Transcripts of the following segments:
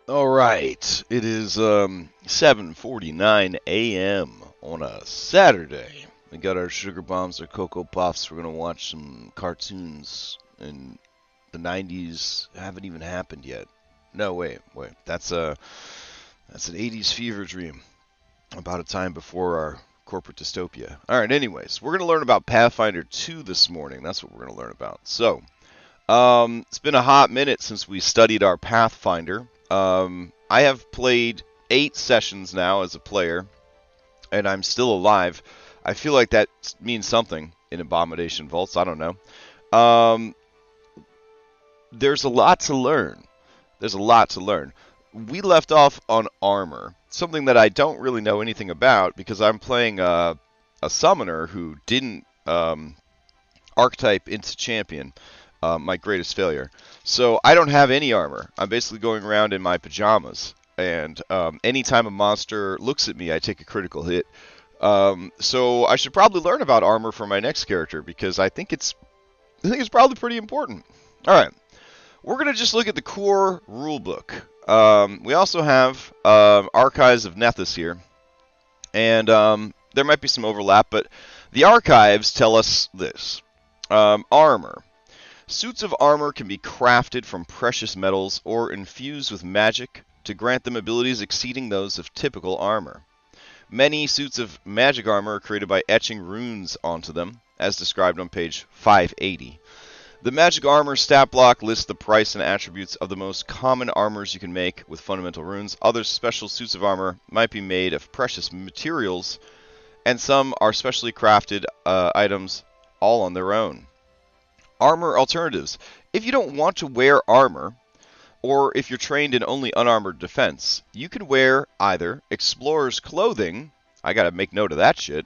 All right, it is 7:49 a.m. on a Saturday. We got our sugar bombs, our cocoa puffs. We're gonna watch some cartoons in the 90s. Haven't even happened yet. No, wait. That's an 80s fever dream about a time before our corporate dystopia. All right, anyways, we're gonna learn about Pathfinder 2 this morning. That's what we're gonna learn about. So, it's been a hot minute since we studied our Pathfinder. I have played 8 sessions now as a player, and I'm still alive. I feel like that means something in Abomination Vaults. I don't know. Um, there's a lot to learn. There's a lot to learn. We left off on armor, something that I don't really know anything about because I'm playing a summoner who didn't archetype into champion. My greatest failure. So I don't have any armor. I'm basically going around in my pajamas, and anytime a monster looks at me, I take a critical hit. So I should probably learn about armor for my next character because I think it's probably pretty important. All right, we're gonna just look at the core rulebook. We also have Archives of Nethys here, and there might be some overlap, but the archives tell us this: armor. Suits of armor can be crafted from precious metals or infused with magic to grant them abilities exceeding those of typical armor. Many suits of magic armor are created by etching runes onto them, as described on page 580. The magic armor stat block lists the price and attributes of the most common armors you can make with fundamental runes. Other special suits of armor might be made of precious materials, and some are specially crafted items all on their own. Armor alternatives. If you don't want to wear armor, or if you're trained in only unarmored defense, you can wear either Explorer's Clothing, I gotta make note of that shit,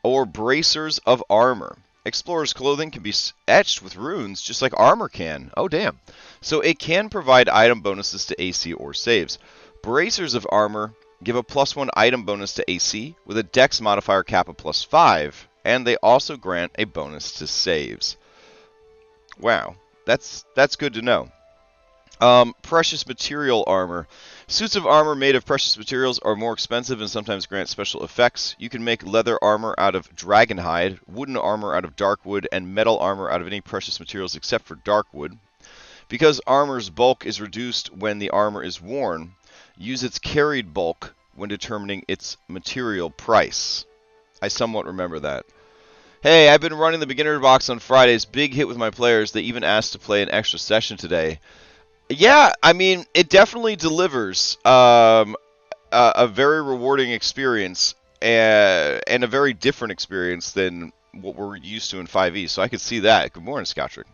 or Bracers of Armor. Explorer's Clothing can be etched with runes just like armor can. Oh, damn. So it can provide item bonuses to AC or saves. Bracers of Armor give a +1 item bonus to AC with a dex modifier cap of +5, and they also grant a bonus to saves. Wow, that's good to know. Precious material armor. Suits of armor made of precious materials are more expensive and sometimes grant special effects. You can make leather armor out of dragonhide, wooden armor out of darkwood, and metal armor out of any precious materials except for darkwood. Because armor's bulk is reduced when the armor is worn, use its carried bulk when determining its material price. I somewhat remember that. Hey, I've been running the beginner box on Fridays. Big hit with my players. They even asked to play an extra session today. Yeah, I mean, it definitely delivers a very rewarding experience and a very different experience than what we're used to in 5e. So I could see that. Good morning, Scottrick.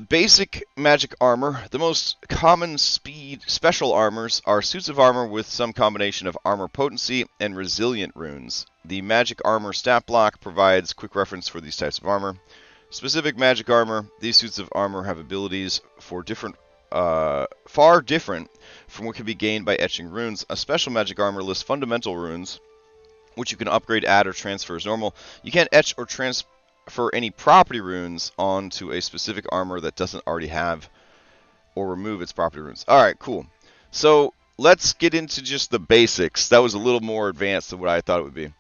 Basic magic armor. The most common special armors are suits of armor with some combination of armor potency and resilient runes. The magic armor stat block provides quick reference for these types of armor. Specific magic armor. These suits of armor have abilities for far different from what can be gained by etching runes. A special magic armor lists fundamental runes, which you can upgrade, add, or transfer as normal. You can't etch or transfer any property runes onto a specific armor that doesn't already have or remove its property runes. Alright, cool. So let's get into just the basics. That was a little more advanced than what I thought it would be.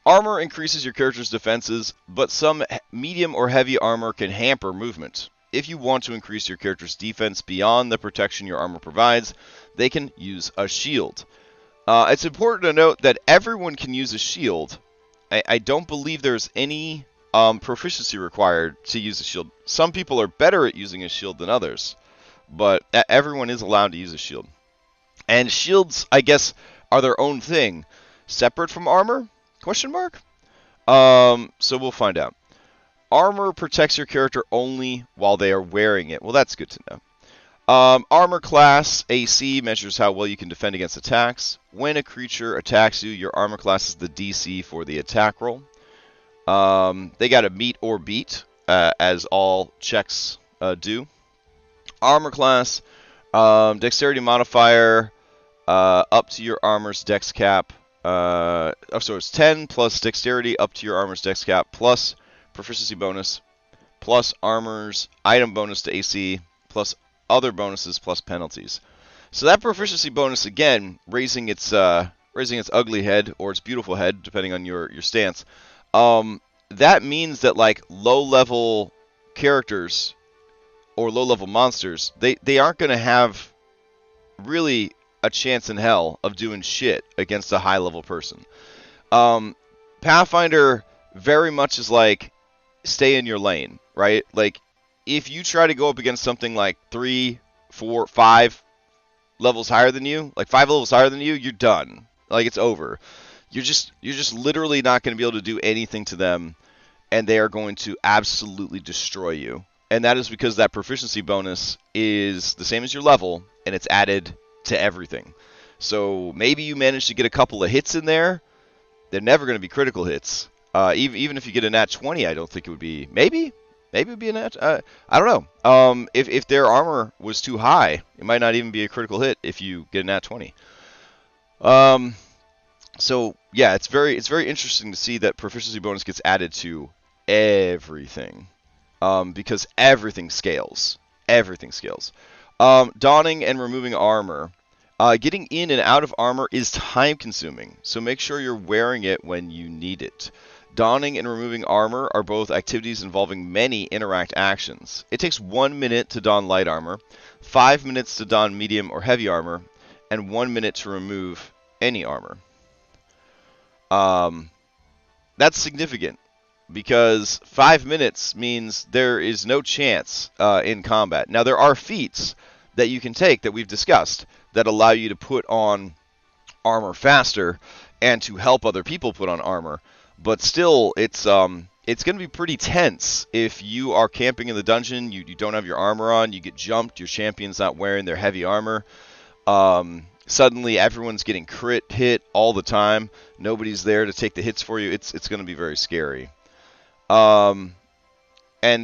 Armor increases your character's defenses, but some medium or heavy armor can hamper movement. If you want to increase your character's defense beyond the protection your armor provides, they can use a shield. It's important to note that everyone can use a shield. I don't believe there's any proficiency required to use a shield. Some people are better at using a shield than others, but everyone is allowed to use a shield. And shields, I guess, are their own thing, separate from armor? Question mark? So we'll find out. Armor protects your character only while they are wearing it. Well, that's good to know. Armor class AC measures how well you can defend against attacks. When a creature attacks you, your armor class is the DC for the attack roll. They got to meet or beat, as all checks do. Armor class, dexterity modifier, up to your armor's dex cap. So it's 10 plus dexterity up to your armor's dex cap, plus proficiency bonus, plus armor's item bonus to AC, plus other bonuses, plus penalties. So that proficiency bonus, again, raising its ugly head or its beautiful head, depending on your stance. That means that like low level characters or low level monsters, they aren't going to have really a chance in hell of doing shit against a high level person. Pathfinder very much is like stay in your lane, right? Like if you try to go up against something like 3, 4, 5 levels higher than you, like 5 levels higher than you, you're done. Like it's over. You're just literally not going to be able to do anything to them, and they are going to absolutely destroy you. And that is because that proficiency bonus is the same as your level, and it's added to everything. So maybe you manage to get a couple of hits in there. They're never going to be critical hits. Even if you get a nat 20, I don't think it would be. Maybe it would be a nat. I don't know. If their armor was too high, it might not even be a critical hit if you get a nat 20. So yeah, it's very interesting to see that proficiency bonus gets added to everything, because everything scales. Everything scales. Donning and removing armor. Getting in and out of armor is time consuming, so make sure you're wearing it when you need it. Donning and removing armor are both activities involving many interact actions. It takes 1 minute to don light armor, 5 minutes to don medium or heavy armor, and 1 minute to remove any armor. That's significant, because 5 minutes means there is no chance in combat. Now, there are feats that you can take that we've discussed that allow you to put on armor faster and to help other people put on armor. But still, it's going to be pretty tense if you are camping in the dungeon, you don't have your armor on, you get jumped, your champion's not wearing their heavy armor. Suddenly, everyone's getting crit hit all the time. Nobody's there to take the hits for you. It's going to be very scary. And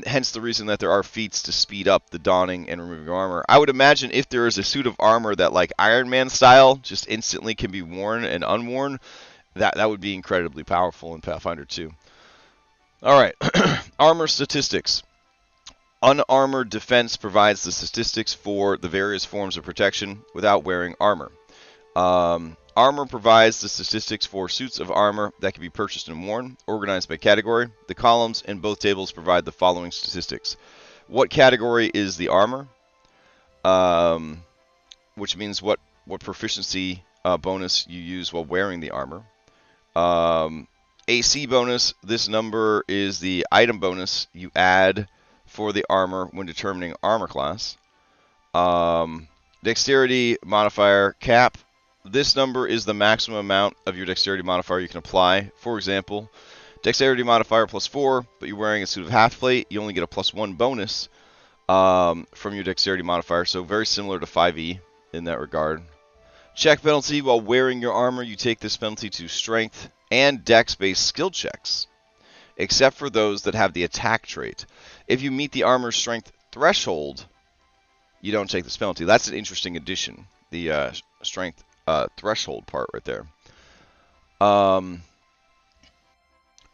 hence the reason that there are feats to speed up the donning and removing armor. I would imagine if there is a suit of armor that, like Iron Man style, just instantly can be worn and unworn, that would be incredibly powerful in Pathfinder 2. Alright, armor statistics. Unarmored defense provides the statistics for the various forms of protection without wearing armor. Armor provides the statistics for suits of armor that can be purchased and worn, organized by category. The columns in both tables provide the following statistics. What category is the armor? Which means what proficiency bonus you use while wearing the armor. AC bonus, this number is the item bonus you add for the armor when determining armor class. Dexterity modifier cap. This number is the maximum amount of your dexterity modifier you can apply. For example, dexterity modifier +4, but you're wearing a suit of half plate, you only get a +1 bonus from your dexterity modifier, so very similar to 5e in that regard. Check penalty. While wearing your armor, you take this penalty to strength and dex-based skill checks, except for those that have the attack trait. If you meet the armor strength threshold, you don't take this penalty. That's an interesting addition, the strength threshold part right there.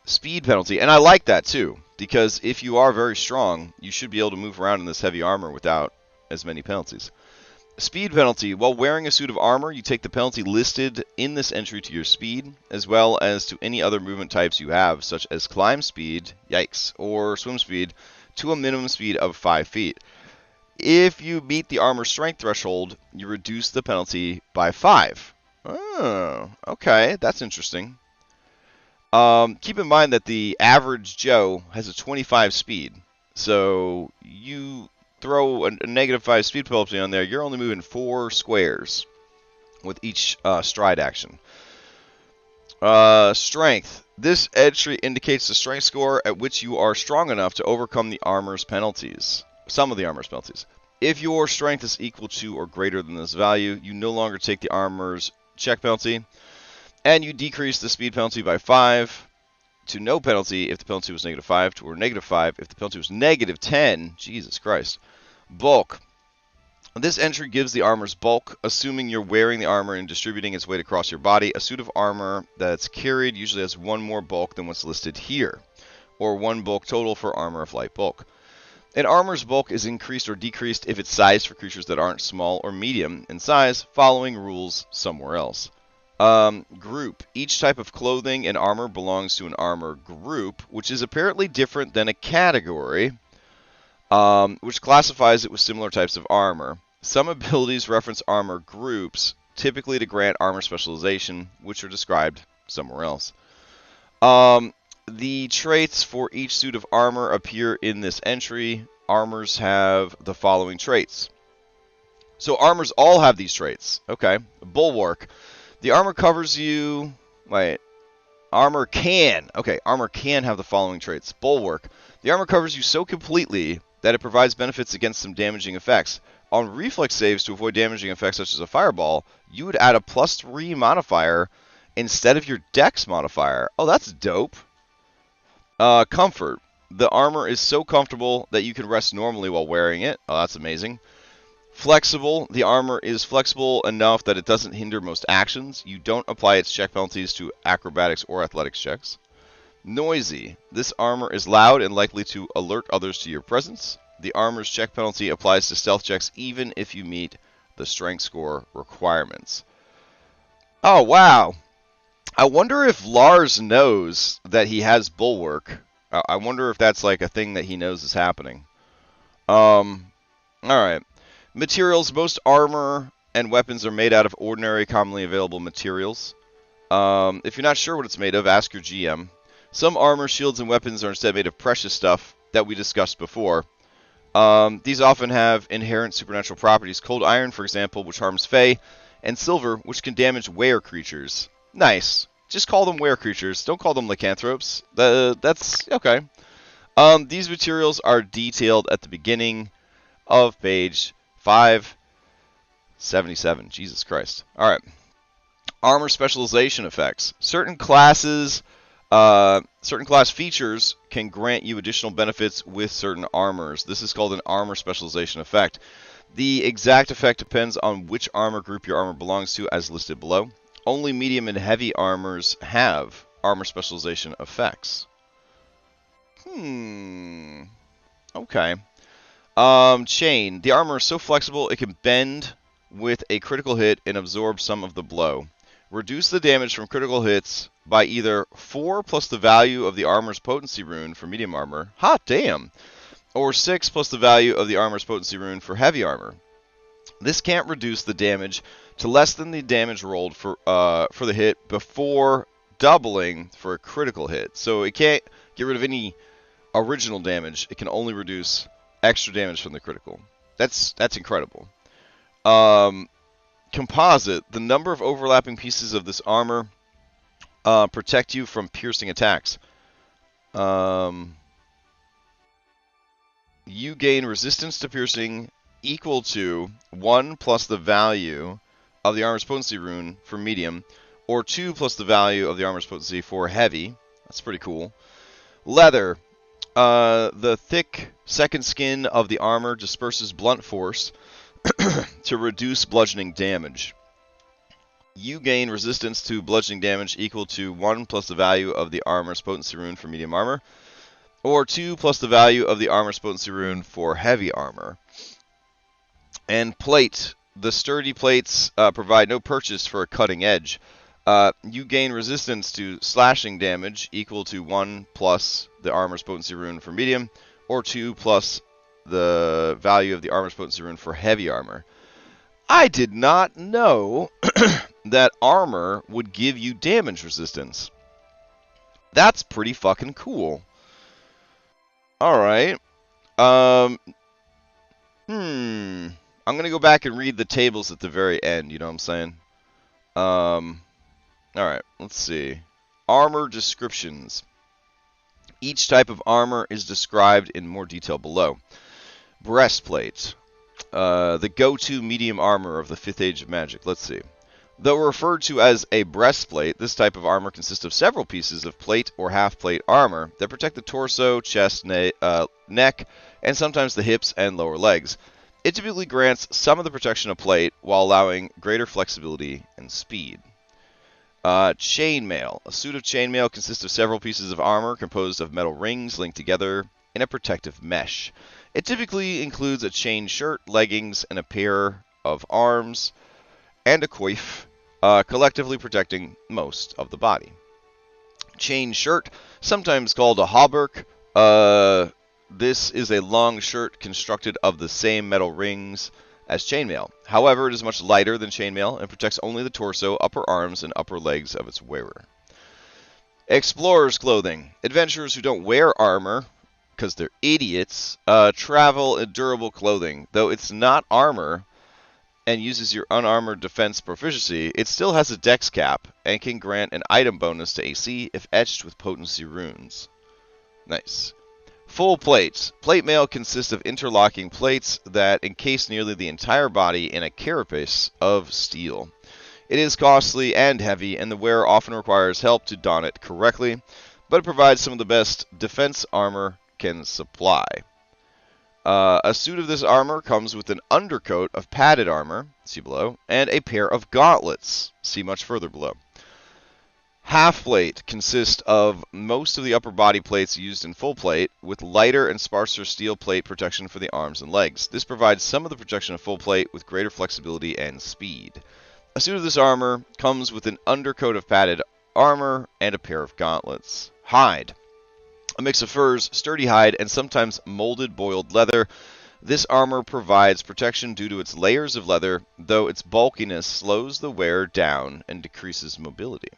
Speed penalty, and I like that too, because if you are very strong, you should be able to move around in this heavy armor without as many penalties. Speed penalty. While wearing a suit of armor, you take the penalty listed in this entry to your speed, as well as to any other movement types you have, such as climb speed, yikes, or swim speed, to a minimum speed of 5 feet. If you meet the armor strength threshold, you reduce the penalty by 5. Oh, okay, that's interesting. Keep in mind that the average Joe has a 25 speed, so you throw a -5 speed penalty on there, you're only moving 4 squares with each stride action. Strength. This entry indicates the strength score at which you are strong enough to overcome the armor's penalties. Some of the armor's penalties. If your strength is equal to or greater than this value, you no longer take the armor's check penalty, and you decrease the speed penalty by 5 to no penalty if the penalty was -5, to or -5 if the penalty was -10. Jesus Christ. Bulk. This entry gives the armor's bulk, assuming you're wearing the armor and distributing its weight across your body. A suit of armor that's carried usually has 1 more bulk than what's listed here, or 1 bulk total for armor of light bulk. An armor's bulk is increased or decreased if it's sized for creatures that aren't small or medium in size, following rules somewhere else. Group. Each type of clothing and armor belongs to an armor group, which is apparently different than a category, which classifies it with similar types of armor. Some abilities reference armor groups, typically to grant armor specialization, which are described somewhere else. The traits for each suit of armor appear in this entry. Armors have the following traits. So armors all have these traits. Okay. Bulwark. The armor covers you... Wait. Armor can. Okay, armor can have the following traits. Bulwark. The armor covers you so completely that it provides benefits against some damaging effects. On reflex saves to avoid damaging effects such as a fireball, you would add a +3 modifier instead of your dex modifier. Oh, that's dope. Comfort. The armor is so comfortable that you can rest normally while wearing it. Oh, that's amazing. Flexible. The armor is flexible enough that it doesn't hinder most actions. You don't apply its check penalties to acrobatics or athletics checks. Noisy. This armor is loud and likely to alert others to your presence. The armor's check penalty applies to stealth checks even if you meet the strength score requirements. Oh, wow. I wonder if Lars knows that he has Bulwark. I wonder if that's like a thing that he knows is happening. Alright. Materials. Most armor and weapons are made out of ordinary, commonly available materials. If you're not sure what it's made of, ask your GM. Some armor, shields, and weapons are instead made of precious stuff that we discussed before. These often have inherent supernatural properties. Cold iron, for example, which harms Fae, and silver, which can damage were creatures. Nice. Just call them were creatures. Don't call them lycanthropes. That's okay. These materials are detailed at the beginning of page 577. Jesus Christ. All right. Armor specialization effects. Certain class features can grant you additional benefits with certain armors. This is called an armor specialization effect. The exact effect depends on which armor group your armor belongs to, as listed below. Only medium and heavy armors have armor specialization effects. Okay. Chain. The armor is so flexible it can bend with a critical hit and absorb some of the blow. Reduce the damage from critical hits by either 4 plus the value of the armor's potency rune for medium armor. Hot damn! Or 6 plus the value of the armor's potency rune for heavy armor. This can't reduce the damage to less than the damage rolled for the hit before doubling for a critical hit. So it can't get rid of any original damage. It can only reduce extra damage from the critical. That's incredible. Composite. The number of overlapping pieces of this armor protect you from piercing attacks. You gain resistance to piercing equal to 1 plus the value of the armor's potency rune for medium, or 2 plus the value of the armor's potency for heavy. That's pretty cool. Leather. The thick second skin of the armor disperses blunt force to reduce bludgeoning damage. You gain resistance to bludgeoning damage equal to 1 plus the value of the armor's potency rune for medium armor, or 2 plus the value of the armor's potency rune for heavy armor. And plate. The sturdy plates provide no purchase for a cutting edge. You gain resistance to slashing damage equal to 1 plus the armor's potency rune for medium, or 2 plus the value of the armor's potency rune for heavy armor. I did not know that armor would give you damage resistance. That's pretty fucking cool. Alright. I'm going to go back and read the tables at the very end, you know what I'm saying? Alright, let's see. Armor descriptions. Each type of armor is described in more detail below. Breastplate. The go-to medium armor of the 5th Age of Magic. Let's see. Though referred to as a breastplate, this type of armor consists of several pieces of plate or half-plate armor that protect the torso, chest, neck, and sometimes the hips and lower legs. It typically grants some of the protection of plate while allowing greater flexibility and speed. Chainmail. A suit of chainmail consists of several pieces of armor composed of metal rings linked together in a protective mesh. It typically includes a chain shirt, leggings, and a pair of arms, and a coif, collectively protecting most of the body. Chain shirt, sometimes called a hauberk. This is a long shirt constructed of the same metal rings as chainmail. However, it is much lighter than chainmail and protects only the torso, upper arms, and upper legs of its wearer. Explorer's clothing. Adventurers who don't wear armor, because they're idiots, travel in durable clothing. Though it's not armor and uses your unarmored defense proficiency, it still has a dex cap and can grant an item bonus to AC if etched with potency runes. Nice. Full plates. Plate mail consists of interlocking plates that encase nearly the entire body in a carapace of steel. It is costly and heavy, and the wearer often requires help to don it correctly, but it provides some of the best defense armor can supply. A suit of this armor comes with an undercoat of padded armor, see below, and a pair of gauntlets, see much further below. Half plate consists of most of the upper body plates used in full plate, with lighter and sparser steel plate protection for the arms and legs. This provides some of the protection of full plate with greater flexibility and speed. A suit of this armor comes with an undercoat of padded armor and a pair of gauntlets. Hide. A mix of furs, sturdy hide, and sometimes molded boiled leather. This armor provides protection due to its layers of leather, though its bulkiness slows the wearer down and decreases mobility.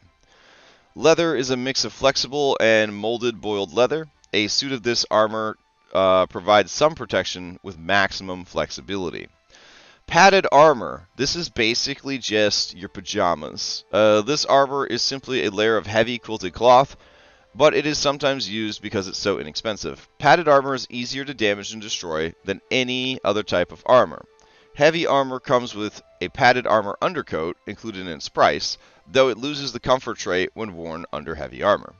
Leather is a mix of flexible and molded boiled leather. A suit of this armor provides some protection with maximum flexibility. Padded armor. This is basically just your pajamas. This armor is simply a layer of heavy quilted cloth, but it is sometimes used because it's so inexpensive. Padded armor is easier to damage and destroy than any other type of armor. Heavy armor comes with a padded armor undercoat included in its price, though it loses the comfort trait when worn under heavy armor.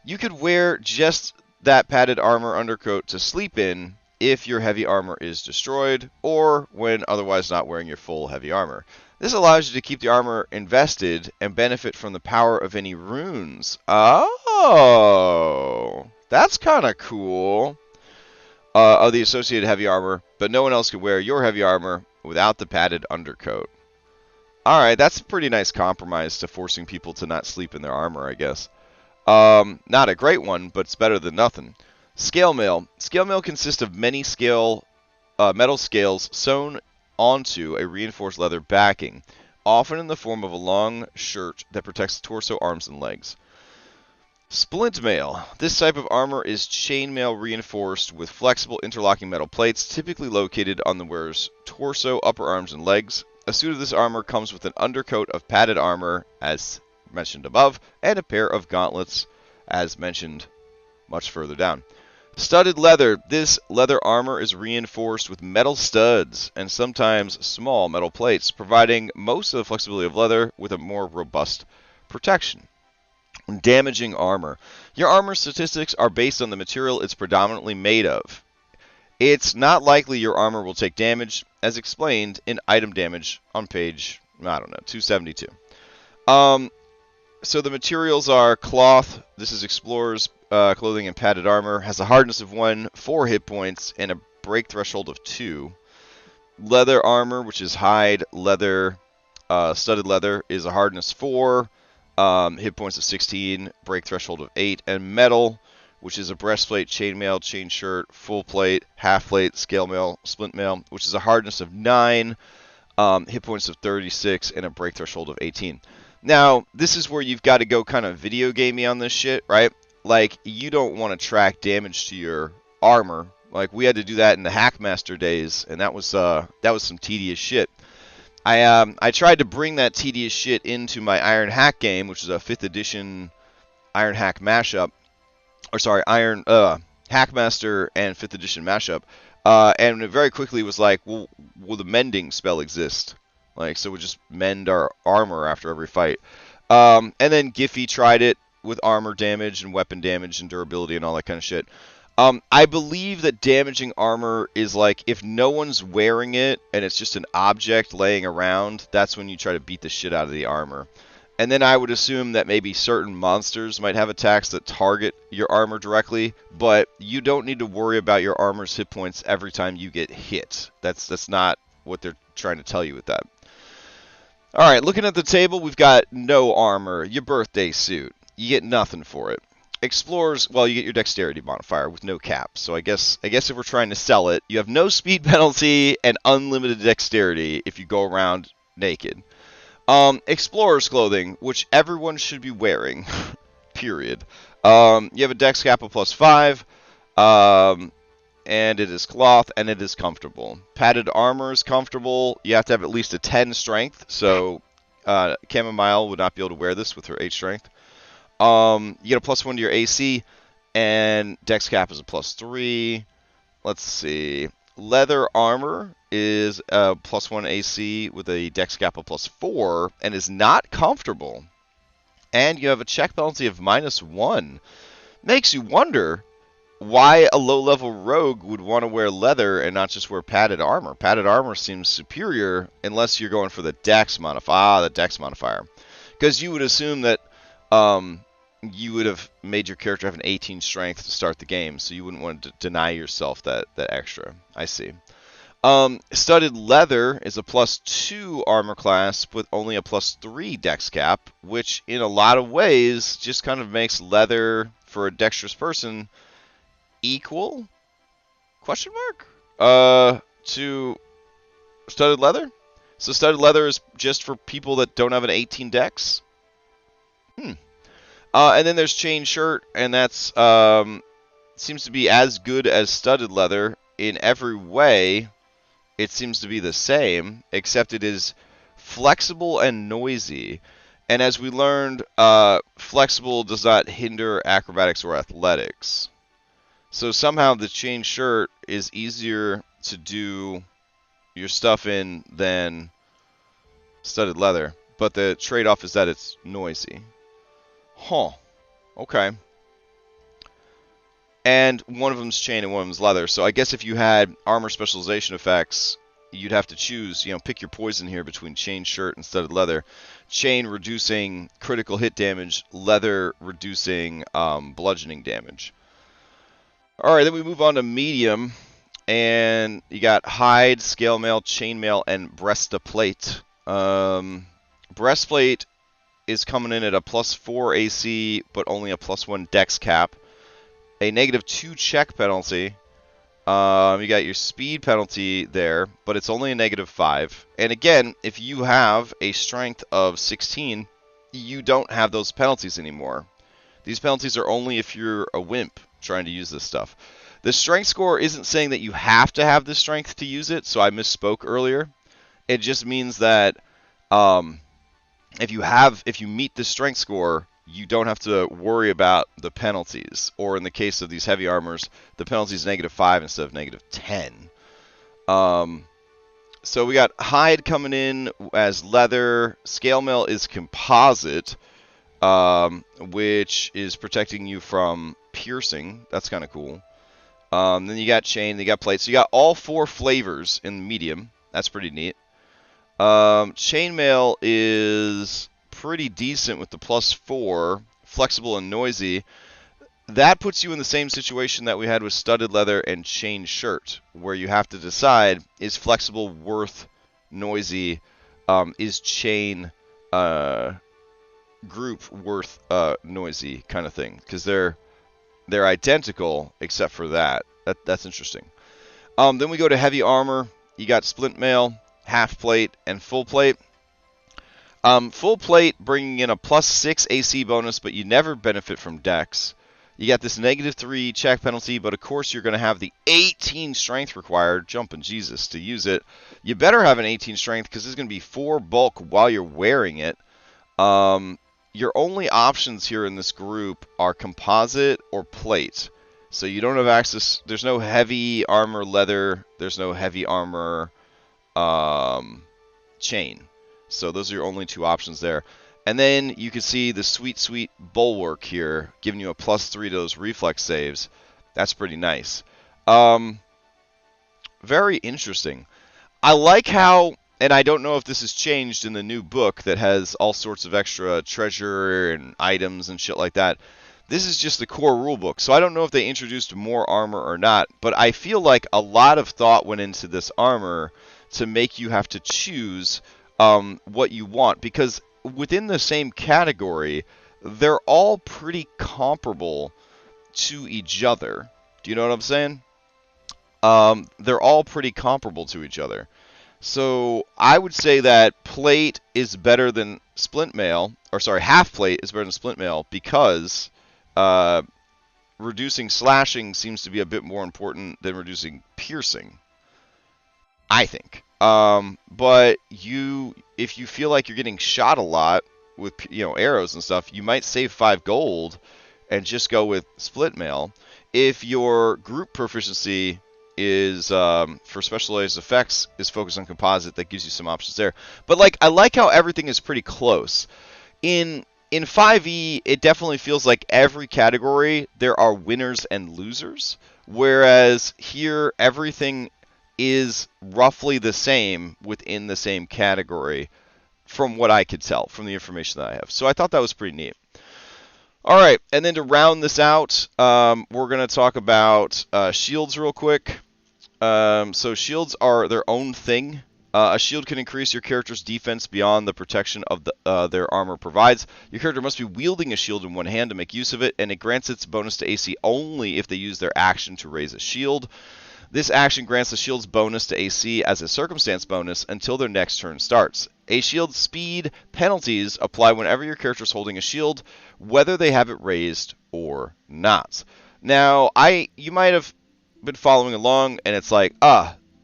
You could wear just that padded armor undercoat to sleep in if your heavy armor is destroyed, or when otherwise not wearing your full heavy armor. This allows you to keep the armor invested and benefit from the power of any runes. Oh, that's kind of cool. Of the associated heavy armor, but no one else could wear your heavy armor without the padded undercoat. Alright, that's a pretty nice compromise to forcing people to not sleep in their armor, I guess. Not a great one, but it's better than nothing. Scale mail. Scale mail consists of many metal scales sewn onto a reinforced leather backing, often in the form of a long shirt that protects the torso, arms, and legs. Splint mail. This type of armor is chainmail reinforced with flexible interlocking metal plates, typically located on the wearer's torso, upper arms, and legs. A suit of this armor comes with an undercoat of padded armor, as mentioned above, and a pair of gauntlets, as mentioned much further down. Studded leather. This leather armor is reinforced with metal studs and sometimes small metal plates, providing most of the flexibility of leather with a more robust protection. Damaging armor. Your armor statistics are based on the material it's predominantly made of. It's not likely your armor will take damage, as explained in item damage on page, 272. So the materials are cloth. This is explorer's clothing and padded armor. Has a hardness of 1, 4 hit points, and a break threshold of 2. Leather armor, which is hide, leather, studded leather, is a hardness 4. Hit points of 16, break threshold of 8, and metal, which is a breastplate, chainmail, chain shirt, full plate, half plate, scale mail, splint mail, which is a hardness of 9, hit points of 36, and a break threshold of 18. Now, this is where you've got to go kind of video gamey on this shit, right? Like, you don't want to track damage to your armor. Like, we had to do that in the Hackmaster days, and that was some tedious shit. I tried to bring that tedious shit into my Iron Hack game, which is a 5th edition Iron Hack mashup. Or sorry, Hackmaster and 5th edition mashup. And it very quickly was like, well, will the mending spell exist? Like, so we just mend our armor after every fight. And then Giffy tried it with armor damage and weapon damage and durability and all that kind of shit. I believe that damaging armor is like, if no one's wearing it and it's just an object laying around, that's when you try to beat the shit out of the armor. And then I would assume that maybe certain monsters might have attacks that target your armor directly, but you don't need to worry about your armor's hit points every time you get hit. That's not what they're trying to tell you with that. All right, looking at the table, we've got no armor, your birthday suit. You get nothing for it. Explorers, well, you get your dexterity modifier with no cap. So I guess if we're trying to sell it, you have no speed penalty and unlimited dexterity if you go around naked. Explorer's clothing, which everyone should be wearing. Period. You have a dex cap of +5. And it is cloth, and it is comfortable. Padded armor is comfortable. You have to have at least a 10 strength, so Chamomile would not be able to wear this with her 8 strength. You get a +1 to your AC, and Dex cap is a +3. Let's see. Leather armor is a +1 AC with a Dex cap of +4, and is not comfortable. And you have a check penalty of -1. Makes you wonder why a low-level rogue would want to wear leather and not just wear padded armor. Padded armor seems superior unless you're going for the dex modifier. The dex modifier. Because you would assume that you would have made your character have an 18 strength to start the game, so you wouldn't want to deny yourself that extra. I see. Studded leather is a +2 armor class with only a +3 dex cap, which in a lot of ways just kind of makes leather for a dexterous person equal to studded leather. So studded leather is just for people that don't have an 18 dex. And then there's chain shirt, and that's seems to be as good as studded leather in every way. It seems to be the same, except it is flexible and noisy. And as we learned, flexible does not hinder acrobatics or athletics. So somehow the chain shirt is easier to do your stuff in than studded leather. But the trade-off is that it's noisy. Huh. Okay. And one of them's chain and one of them's leather. So I guess if you had armor specialization effects, you'd have to choose, pick your poison here between chain shirt and studded leather. Chain reducing critical hit damage, leather reducing bludgeoning damage. Alright, then we move on to medium, and you got hide, scale mail, chain mail, and breastplate. Breastplate is coming in at a +4 AC, but only a +1 dex cap. A -2 check penalty. You got your speed penalty there, but it's only a -5. And again, if you have a strength of 16, you don't have those penalties anymore. These penalties are only if you're a wimp trying to use this stuff. The strength score isn't saying that you have to have the strength to use it, so I misspoke earlier. It just means that if you meet the strength score, you don't have to worry about the penalties. Or in the case of these heavy armors, the penalty is -5 instead of -10. So we got hide coming in as leather. Scale mail is composite, which is protecting you from piercing. That's kind of cool. Then you got chain, you got plate. So you got all 4 flavors in medium. That's pretty neat. Chainmail is pretty decent with the +4, flexible and noisy. That puts you in the same situation that we had with studded leather and chain shirt, where you have to decide, is flexible worth noisy? Is chain group worth noisy kind of thing? Because they're identical except for that. That's interesting. Then we go to heavy armor. You got splint mail, half plate, and full plate. Full plate bringing in a +6 AC bonus, but you never benefit from dex. You got this -3 check penalty, but of course you're going to have the 18 strength required, jumping Jesus, to use it. You better have an 18 strength because there's going to be 4 bulk while you're wearing it. Your only options here in this group are composite or plate. So you don't have access, there's no heavy armor leather, there's no heavy armor chain. So those are your only 2 options there. And then you can see the sweet bulwark here, giving you a +3 to those reflex saves. That's pretty nice. Very interesting. I like how And I don't know if this has changed in the new book that has all sorts of extra treasure and items and shit like that. This is just the core rule book, so I don't know if they introduced more armor or not, but I feel like a lot of thought went into this armor to make you have to choose what you want, because within the same category, they're all pretty comparable to each other. Do you know what I'm saying? They're all pretty comparable to each other. So I would say that plate is better than splint mail, or sorry, half plate is better than splint mail because uh, reducing slashing seems to be a bit more important than reducing piercing, I think. But if you feel like you're getting shot a lot with arrows and stuff, you might save 5 gold and just go with split mail. If your group proficiency is for specialized effects is focused on composite, that gives you some options there. But like I like how everything is pretty close. In 5e, it definitely feels like every category there are winners and losers, whereas here everything is roughly the same within the same category from what I could tell from the information that I have. So I thought that was pretty neat. All right, and then to round this out, we're going to talk about shields real quick. So shields are their own thing. A shield can increase your character's defense beyond the protection of their armor provides. Your character must be wielding a shield in one hand to make use of it, and it grants its bonus to AC only if they use their action to raise a shield. This action grants the shield's bonus to AC as a circumstance bonus until their next turn starts. A shield's speed penalties apply whenever your character is holding a shield, whether they have it raised or not. Now, you might have been following along, and it's like,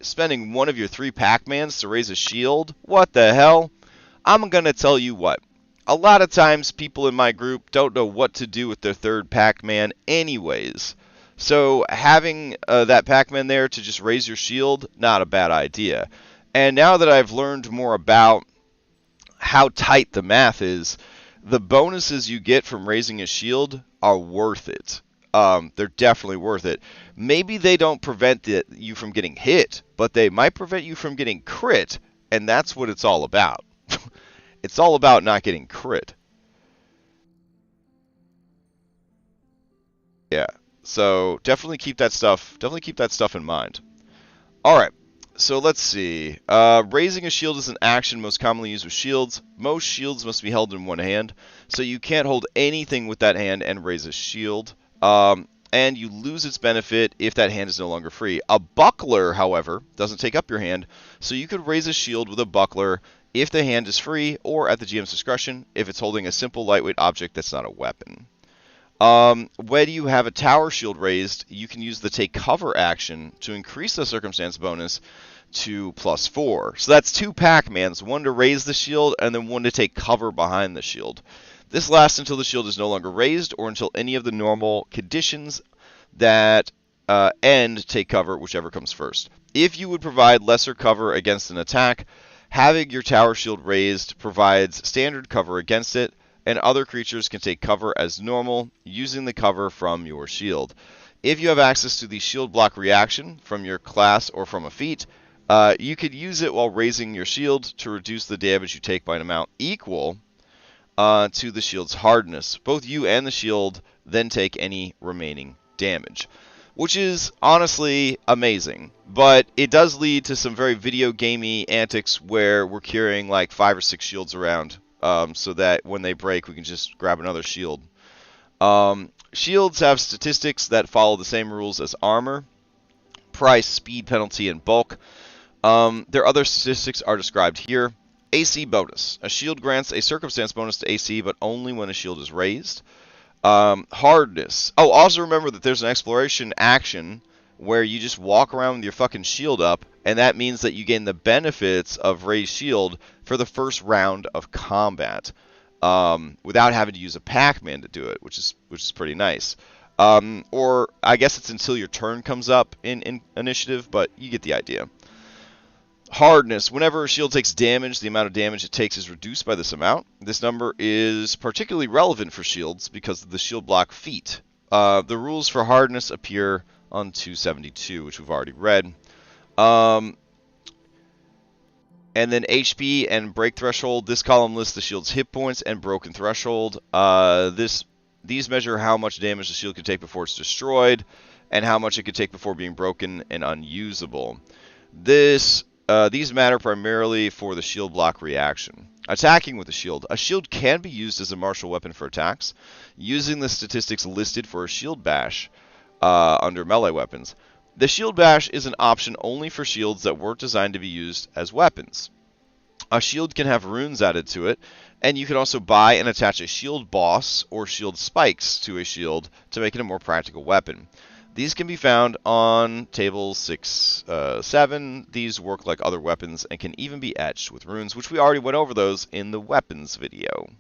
spending one of your 3 Pac-Mans to raise a shield? What the hell? I'm going to tell you what. A lot of times, people in my group don't know what to do with their 3rd Pac-Man anyways. So having that Pac-Man there to just raise your shield, not a bad idea. And now that I've learned more about how tight the math is, the bonuses you get from raising a shield are worth it. They're definitely worth it. Maybe they don't prevent you from getting hit, but they might prevent you from getting crit, and that's what it's all about. It's all about not getting crit. Yeah. So definitely keep that stuff. Definitely keep that stuff in mind. All right. So let's see. Raising a shield is an action most commonly used with shields. Most shields must be held in one hand, so you can't hold anything with that hand and raise a shield. And you lose its benefit if that hand is no longer free. A buckler, however, doesn't take up your hand, so you could raise a shield with a buckler if the hand is free or at the GM's discretion if it's holding a simple lightweight object that's not a weapon. When you have a tower shield raised, you can use the take cover action to increase the circumstance bonus to +4. So that's 2 Pac-Mans, one to raise the shield and then one to take cover behind the shield. This lasts until the shield is no longer raised or until any of the normal conditions that end take cover, whichever comes first. If you would provide lesser cover against an attack, having your tower shield raised provides standard cover against it, and other creatures can take cover as normal using the cover from your shield. If you have access to the shield block reaction from your class or from a feat, you could use it while raising your shield to reduce the damage you take by an amount equal to the shield's hardness. Both you and the shield then take any remaining damage, which is honestly amazing. But it does lead to some very video gamey antics where we're carrying like 5 or 6 shields around, so that when they break, we can just grab another shield. Shields have statistics that follow the same rules as armor: price, speed, penalty, and bulk. Their other statistics are described here. AC bonus. A shield grants a circumstance bonus to AC, but only when a shield is raised. Hardness. Oh, also remember that there's an exploration action where you just walk around with your fucking shield up, and that means that you gain the benefits of raised shield for the first round of combat, without having to use a Pac-Man to do it, which is pretty nice. Or I guess it's until your turn comes up in initiative, but you get the idea. Hardness. Whenever a shield takes damage, the amount of damage it takes is reduced by this amount. This number is particularly relevant for shields because of the shield block feat. The rules for hardness appear on 272, which we've already read. And then HP and break threshold. This column lists the shield's hit points and broken threshold. These measure how much damage the shield can take before it's destroyed, and how much it can take before being broken and unusable. These matter primarily for the shield block reaction. Attacking with a shield. A shield can be used as a martial weapon for attacks, using the statistics listed for a shield bash under melee weapons. The shield bash is an option only for shields that weren't designed to be used as weapons. A shield can have runes added to it, and you can also buy and attach a shield boss or shield spikes to a shield to make it a more practical weapon. These can be found on tables 6, 7. These work like other weapons and can even be etched with runes, which we already went over those in the weapons video.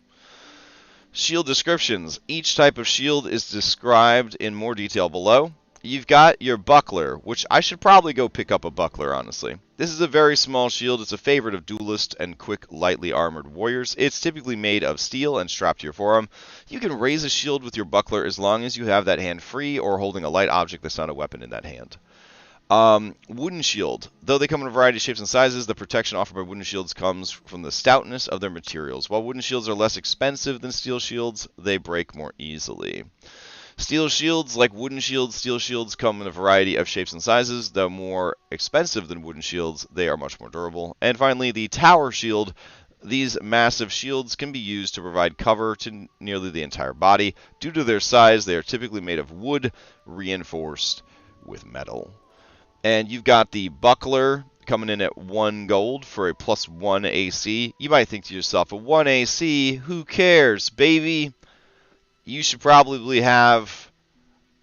Shield descriptions. Each type of shield is described in more detail below. You've got your buckler, which I should probably go pick up a buckler, honestly. This is a very small shield. It's a favorite of duelists and quick, lightly armored warriors. It's typically made of steel and strapped to your forearm. You can raise a shield with your buckler as long as you have that hand free or holding a light object that's not a weapon in that hand. Wooden shield. Though they come in a variety of shapes and sizes, the protection offered by wooden shields comes from the stoutness of their materials. While wooden shields are less expensive than steel shields, they break more easily. Steel shields, like wooden shields, steel shields come in a variety of shapes and sizes. Though more expensive than wooden shields, they are much more durable. And finally, the tower shield. These massive shields can be used to provide cover to nearly the entire body. Due to their size, they are typically made of wood, reinforced with metal. And you've got the buckler coming in at 1 gold for a +1 AC. You might think to yourself, a 1 AC, who cares, baby? You should probably have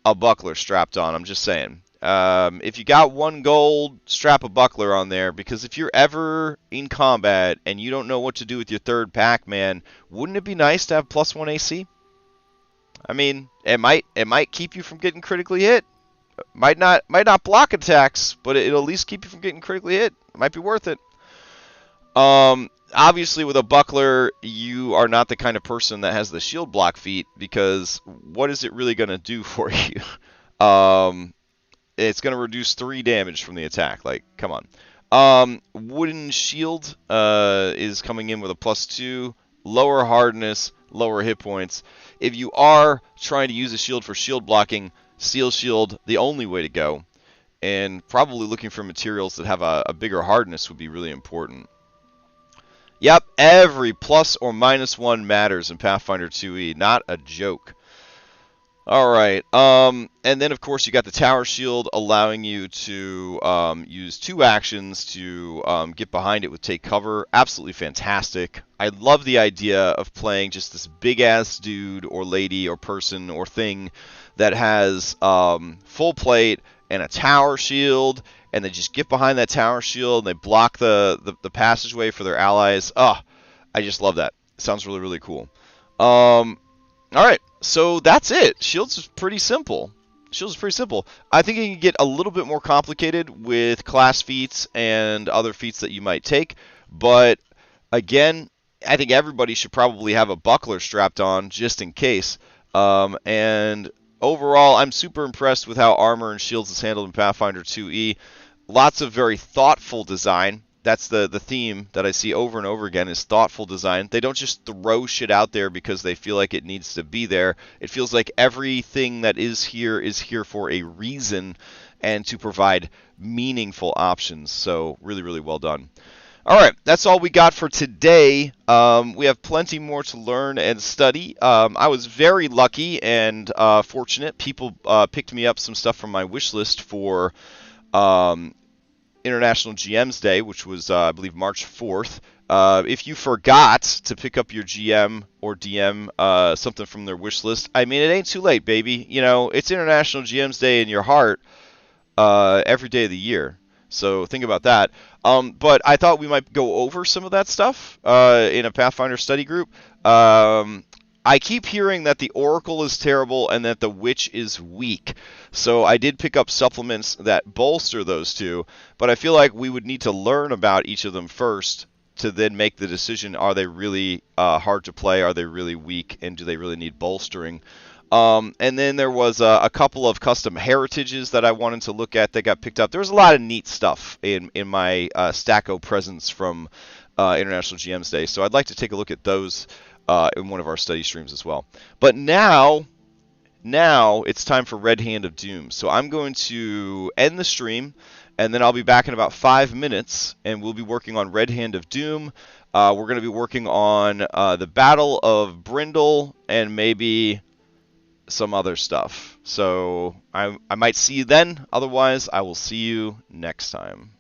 a buckler strapped on. I'm just saying. If you got 1 gold, strap a buckler on there, because if you're ever in combat and you don't know what to do with your third pack, man, wouldn't it be nice to have +1 AC? I mean, it might keep you from getting critically hit. Might not block attacks, but it'll at least keep you from getting critically hit. It might be worth it. Obviously, with a buckler, you are not the kind of person that has the shield block feat, because what is it really going to do for you? It's going to reduce 3 damage from the attack. Like, come on. Wooden shield is coming in with a +2, lower hardness, lower hit points. If you are trying to use a shield for shield blocking, steel shield, the only way to go. And probably looking for materials that have a bigger hardness would be really important. Yep, every plus or -1 matters in Pathfinder 2e. Not a joke. Alright, and then of course you got the tower shield, allowing you to use 2 actions to get behind it with take cover. Absolutely fantastic. I love the idea of playing just this big-ass dude or lady or person or thing that has full plate and a tower shield, and they just get behind that tower shield and they block the passageway for their allies. Oh, I just love that. It sounds really, really cool. Alright, so that's it. Shields is pretty simple. Shields is pretty simple. I think it can get a little bit more complicated with class feats and other feats that you might take, but again, I think everybody should probably have a buckler strapped on just in case. And overall, I'm super impressed with how armor and shields is handled in Pathfinder 2e. Lots of very thoughtful design. That's the theme that I see over and over again, is thoughtful design. They don't just throw shit out there because they feel like it needs to be there. It feels like everything that is here for a reason and to provide meaningful options. So really, really well done. All right, that's all we got for today. We have plenty more to learn and study. I was very lucky and fortunate. People picked me up some stuff from my wish list for International GM's Day, which was, I believe, March 4th. If you forgot to pick up your GM or DM something from their wish list, I mean, it ain't too late, baby. You know, it's International GM's Day in your heart every day of the year. So think about that. But I thought we might go over some of that stuff in a Pathfinder study group. I keep hearing that the Oracle is terrible and that the Witch is weak. So I did pick up supplements that bolster those two, but I feel like we would need to learn about each of them first to then make the decision, are they really hard to play, are they really weak, and do they really need bolstering? And then there was a couple of custom heritages that I wanted to look at that got picked up. There was a lot of neat stuff in my Stacko presence from International GM's Day, so I'd like to take a look at those in one of our study streams as well. But now it's time for Red Hand of Doom. So I'm going to end the stream, and then I'll be back in about 5 minutes, and we'll be working on Red Hand of Doom. We're going to be working on the Battle of Brindle and maybe some other stuff. So I might see you then. Otherwise, I will see you next time.